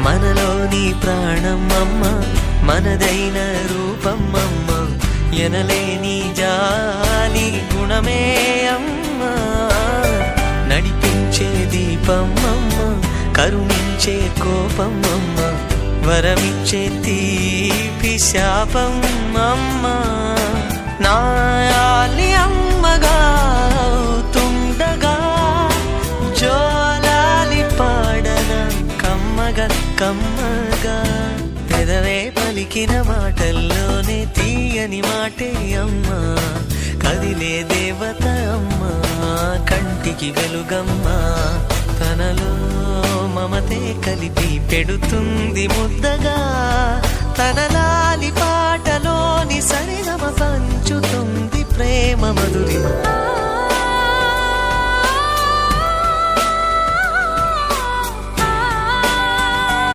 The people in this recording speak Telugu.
మనలోని ప్రాణం అమ్మ, మనదైన రూపం అమ్మ, ఎనలేని జాలి గుణమే అమ్మ. నడిపించే దీపం అమ్మ, కరుణించే కోపం అమ్మ, వరమిచ్చే తీపి శాపం అమ్మ. నాయాలి అమ్మగా తుండగా జోలాలి పాడన కమ్మగా కమ్మగా. పెదవే పలికిన మాటల్లోనే తీయని మాటే అమ్మ, కదిలే దేవత అమ్మ, కంటికి వెలుగమ్మ. తనలో మమతే కలిపి పెడుతుంది ముద్దగా, తన లాలి పాటలోని సరిగమ పంచుతుంది ప్రేమ మధురిమ.